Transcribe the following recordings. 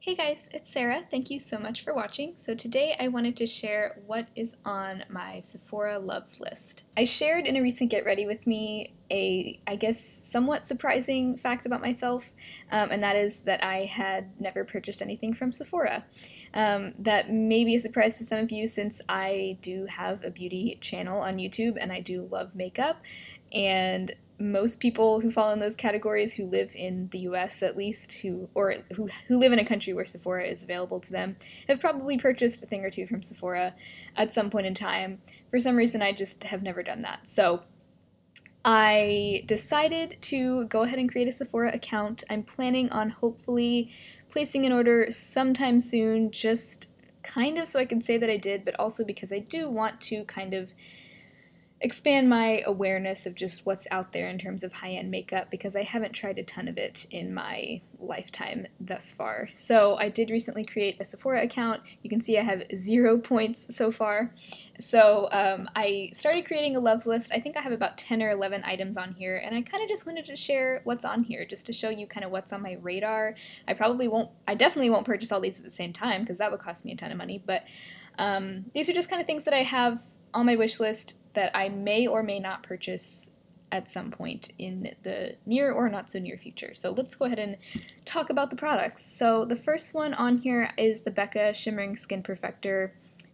Hey guys, it's Sarah. Thank you so much for watching. So today I wanted to share what is on my Sephora Loves list. I shared in a recent Get Ready With Me I guess, somewhat surprising fact about myself, and that is that I had never purchased anything from Sephora. That may be a surprise to some of you since I do have a beauty channel on YouTube and I do love makeup, and most people who fall in those categories who live in the US at least, who live in a country where Sephora is available to them, have probably purchased a thing or two from Sephora at some point in time. For some reason I just have never done that. So I decided to go ahead and create a Sephora account. I'm planning on hopefully placing an order sometime soon, just kind of so I can say that I did, but also because I do want to kind of expand my awareness of just what's out there in terms of high-end makeup, because I haven't tried a ton of it in my lifetime thus far. So I did recently create a Sephora account. You can see I have 0 points so far. So I started creating a loves list. I think I have about 10 or 11 items on here, and I kind of just wanted to share what's on here just to show you kind of what's on my radar. I definitely won't purchase all these at the same time because that would cost me a ton of money, but these are just kind of things that I have on my wish list that I may or may not purchase at some point in the near or not so near future. So let's go ahead and talk about the products. So the first one on here is the Becca Shimmering Skin Perfector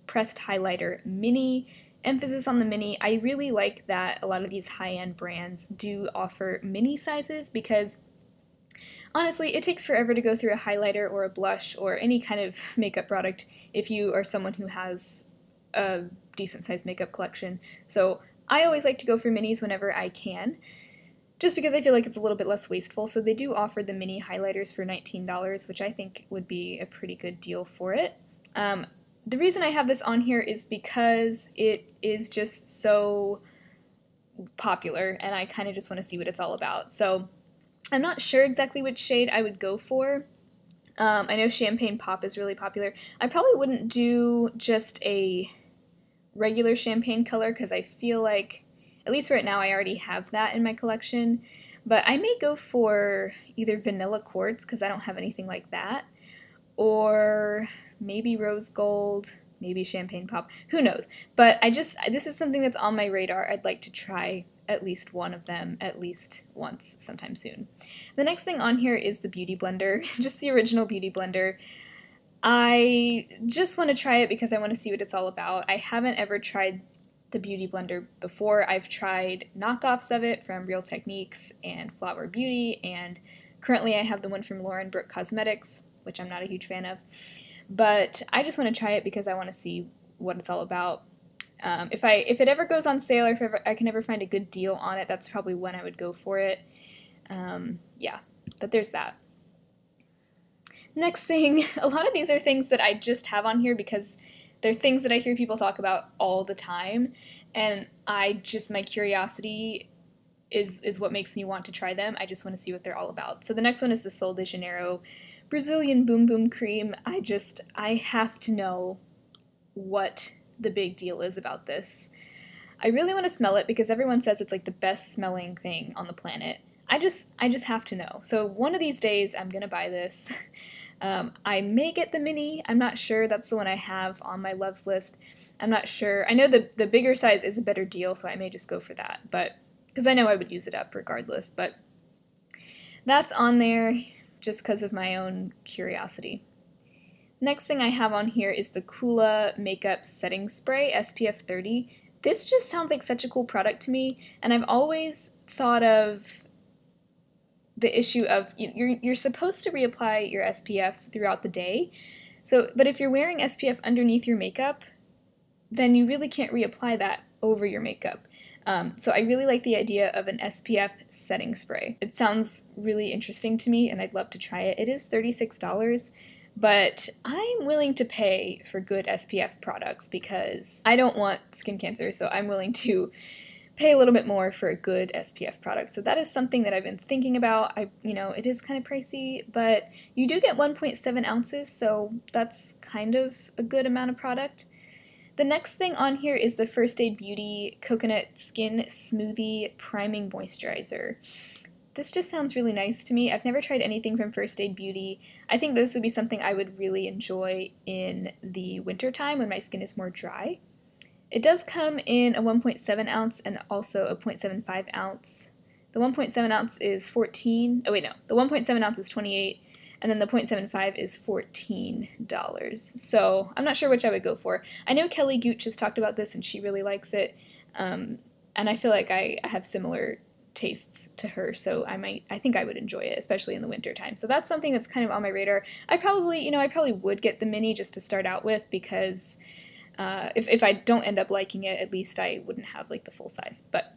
Pressed Highlighter Mini. Emphasis on the mini. I really like that a lot of these high-end brands do offer mini sizes because honestly, it takes forever to go through a highlighter or a blush or any kind of makeup product if you are someone who has a decent sized makeup collection. So I always like to go for minis whenever I can, just because I feel like it's a little bit less wasteful. So they do offer the mini highlighters for $19, which I think would be a pretty good deal for it. The reason I have this on here is because it is just so popular and I kind of just want to see what it's all about. So I'm not sure exactly which shade I would go for. I know Champagne Pop is really popular. I probably wouldn't do just a regular champagne color because I feel like, at least right now, I already have that in my collection. But I may go for either Vanilla Quartz because I don't have anything like that, or maybe Rose Gold, maybe Champagne Pop. Who knows? But this is something that's on my radar. I'd like to try at least one of them at least once sometime soon. The next thing on here is the Beauty Blender, just the original Beauty Blender. I just want to try it because I want to see what it's all about. I haven't ever tried the Beauty Blender before. I've tried knockoffs of it from Real Techniques and Flower Beauty, and currently I have the one from Lauren Brooke Cosmetics, which I'm not a huge fan of. But I just want to try it because I want to see what it's all about. If it ever goes on sale or if I can ever find a good deal on it, that's probably when I would go for it. Yeah, but there's that. Next thing, a lot of these are things that I just have on here because they're things that I hear people talk about all the time, and my curiosity is what makes me want to try them. I just want to see what they're all about. So the next one is the Sol de Janeiro Brazilian Boom Boom Cream. I have to know what the big deal is about this. I really want to smell it because everyone says it's like the best smelling thing on the planet. I just have to know. So one of these days I'm gonna buy this. I may get the mini. I'm not sure. That's the one I have on my loves list. I'm not sure. I know the bigger size is a better deal, so I may just go for that. But because I know I would use it up regardless. But that's on there just because of my own curiosity. Next thing I have on here is the Coola Makeup Setting Spray SPF 30. This just sounds like such a cool product to me, and I've always thought of the issue of you're supposed to reapply your SPF throughout the day. But if you're wearing SPF underneath your makeup, then you really can't reapply that over your makeup. So I really like the idea of an SPF setting spray. It sounds really interesting to me, and I'd love to try it. It is $36. But I'm willing to pay for good SPF products because I don't want skin cancer, so I'm willing to pay a little bit more for a good SPF product. So that is something that I've been thinking about. It is kind of pricey, but you do get 1.7 ounces, so that's kind of a good amount of product. The next thing on here is the First Aid Beauty Coconut Skin Smoothie Priming Moisturizer. this just sounds really nice to me. I've never tried anything from First Aid Beauty. I think this would be something I would really enjoy in the winter time when my skin is more dry. It does come in a 1.7 ounce and also a 0.75 ounce. The 1.7 ounce is 14, oh wait no, the 1.7 ounce is 28, and then the 0.75 is $14. So I'm not sure which I would go for. I know Kelly Gooch has talked about this and she really likes it, and I feel like I have similar tastes to her, so I think I would enjoy it, especially in the winter time. So that's something that's kind of on my radar. I probably would get the mini just to start out with, because if I don't end up liking it, at least I wouldn't have like the full size. But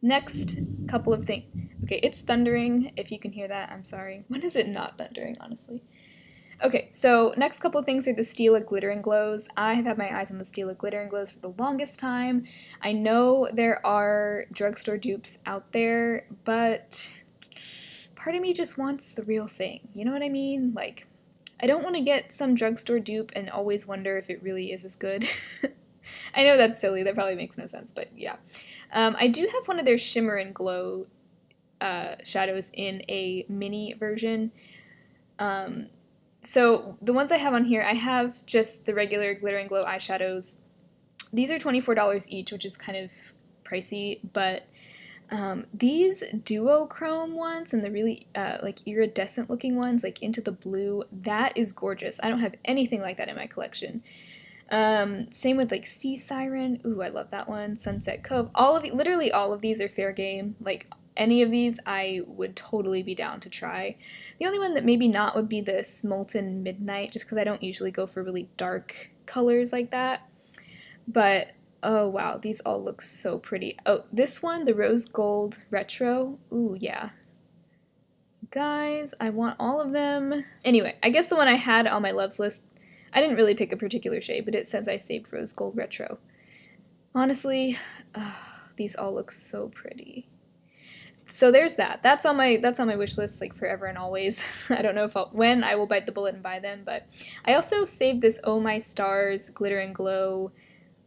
next couple of things. Okay, it's thundering. If you can hear that, I'm sorry. When is it not thundering, honestly? Okay, so next couple of things are the Stila Glitter and Glows. I have had my eyes on the Stila Glitter and Glows for the longest time. I know there are drugstore dupes out there, but part of me just wants the real thing. You know what I mean? Like, I don't want to get some drugstore dupe and always wonder if it really is as good. I know that's silly. That probably makes no sense, but yeah. I do have one of their Shimmer and Glow shadows in a mini version. So the ones I have on here, I have just the regular Glitter and Glow eyeshadows. These are $24 each, which is kind of pricey, but these duochrome ones and the really like iridescent looking ones, like Into the Blue, that is gorgeous. I don't have anything like that in my collection. Same with like Sea Siren. Ooh, I love that one. Sunset Cove. Literally all of these are fair game. Like, any of these I would totally be down to try. The only one that maybe not would be the Smolten Midnight, just because I don't usually go for really dark colors like that. But, oh wow, these all look so pretty. Oh, this one, the Rose Gold Retro. Ooh, yeah. Guys, I want all of them. Anyway, I guess the one I had on my loves list, I didn't really pick a particular shade, but it says I saved Rose Gold Retro. Honestly, these all look so pretty. So there's that. That's on my wish list, like, forever and always. I don't know when I will bite the bullet and buy them, but I also saved this Oh My Stars Glitter and Glow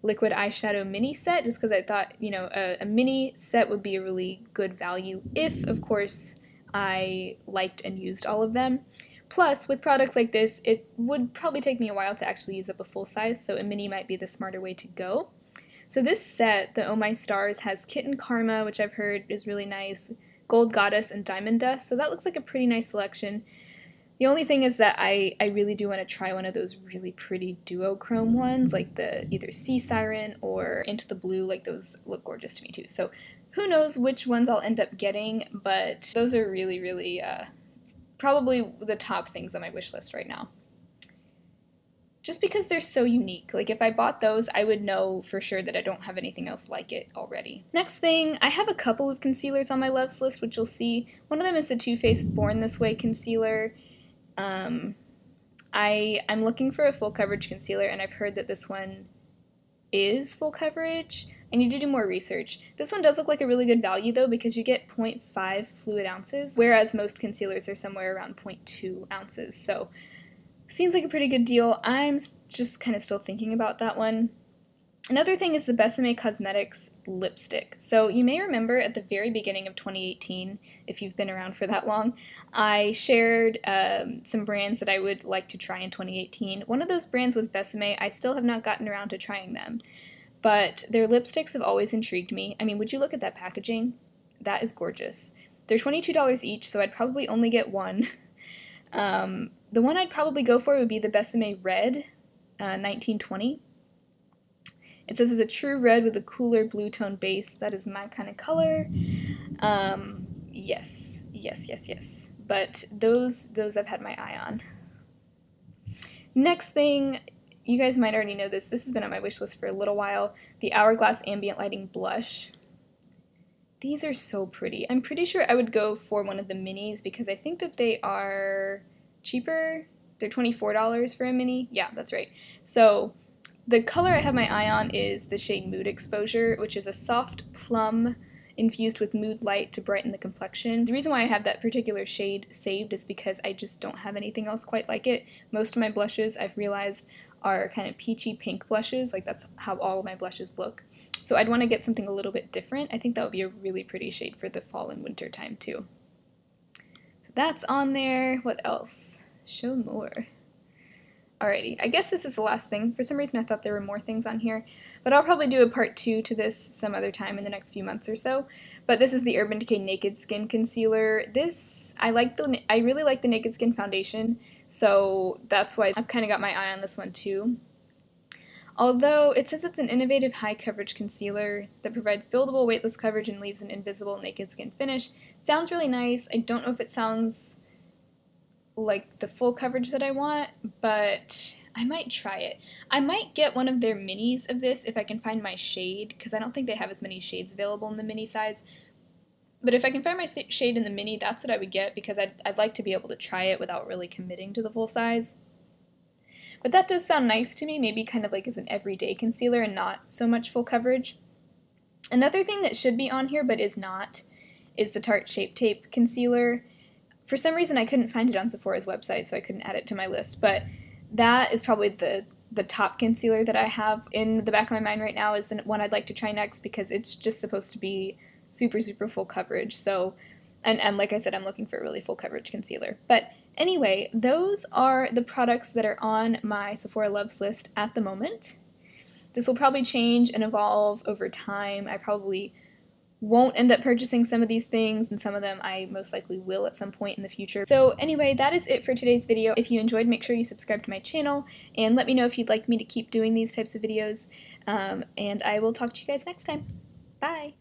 liquid eyeshadow mini set, just because I thought, you know, a mini set would be a really good value if, of course, I liked and used all of them. Plus, with products like this, it would probably take me a while to actually use up a full size, so a mini might be the smarter way to go. So this set, the Oh My Stars, has Kitten Karma, which I've heard is really nice, Gold Goddess, and Diamond Dust, so that looks like a pretty nice selection. The only thing is that I really do want to try one of those really pretty duochrome ones, like the either Sea Siren or Into the Blue. Like, those look gorgeous to me too. So who knows which ones I'll end up getting, but those are really, really probably the top things on my wish list right now. Just because they're so unique. Like, if I bought those, I would know for sure that I don't have anything else like it already. Next thing, I have a couple of concealers on my loves list, which you'll see. One of them is the Too Faced Born This Way concealer. I'm looking for a full coverage concealer, and I've heard that this one is full coverage. I need to do more research. This one does look like a really good value though, because you get 0.5 fluid ounces, whereas most concealers are somewhere around 0.2 ounces. So seems like a pretty good deal. I'm just kind of still thinking about that one. Another thing is the Besame Cosmetics lipstick. So you may remember at the very beginning of 2018, if you've been around for that long, I shared some brands that I would like to try in 2018. One of those brands was Besame. I still have not gotten around to trying them, but their lipsticks have always intrigued me. I mean, would you look at that packaging? That is gorgeous. They're $22 each, so I'd probably only get one. The one I'd probably go for would be the Besame Red 1920. It says it's a true red with a cooler blue tone base. That is my kind of color. Yes. But those I've had my eye on. Next thing, you guys might already know this. This has been on my wish list for a little while. The Hourglass Ambient Lighting Blush. These are so pretty. I'm pretty sure I would go for one of the minis because I think that they are cheaper. They're $24 for a mini. Yeah, that's right. So the color I have my eye on is the shade Mood Exposure, which is a soft plum infused with Mood Light to brighten the complexion. The reason why I have that particular shade saved is because I just don't have anything else quite like it. Most of my blushes, I've realized, are kind of peachy pink blushes. Like, that's how all of my blushes look. So I'd want to get something a little bit different. I think that would be a really pretty shade for the fall and winter time too. So that's on there. What else? Show more. Alrighty, I guess this is the last thing. For some reason I thought there were more things on here, but I'll probably do a part 2 to this some other time in the next few months or so. But this is the Urban Decay Naked Skin Concealer. This, I really like the Naked Skin foundation, so that's why I've kind of got my eye on this one too. Although it says it's an innovative high coverage concealer that provides buildable weightless coverage and leaves an invisible naked skin finish. It sounds really nice. I don't know if it sounds like the full coverage that I want, but I might try it. I might get one of their minis of this if I can find my shade, because I don't think they have as many shades available in the mini size. But if I can find my shade in the mini, that's what I would get, because I'd like to be able to try it without really committing to the full size. But that does sound nice to me, maybe kind of like as an everyday concealer and not so much full coverage. Another thing that should be on here but is not is the Tarte Shape Tape Concealer. For some reason I couldn't find it on Sephora's website, so I couldn't add it to my list, but that is probably the top concealer that I have in the back of my mind right now, is the one I'd like to try next, because it's just supposed to be super, super full coverage. So, and like I said, I'm looking for a really full coverage concealer. But anyway, those are the products that are on my Sephora Loves list at the moment. This will probably change and evolve over time. I probably won't end up purchasing some of these things, and some of them I most likely will at some point in the future. So anyway, that is it for today's video. If you enjoyed, make sure you subscribe to my channel, and let me know if you'd like me to keep doing these types of videos, and I will talk to you guys next time. Bye!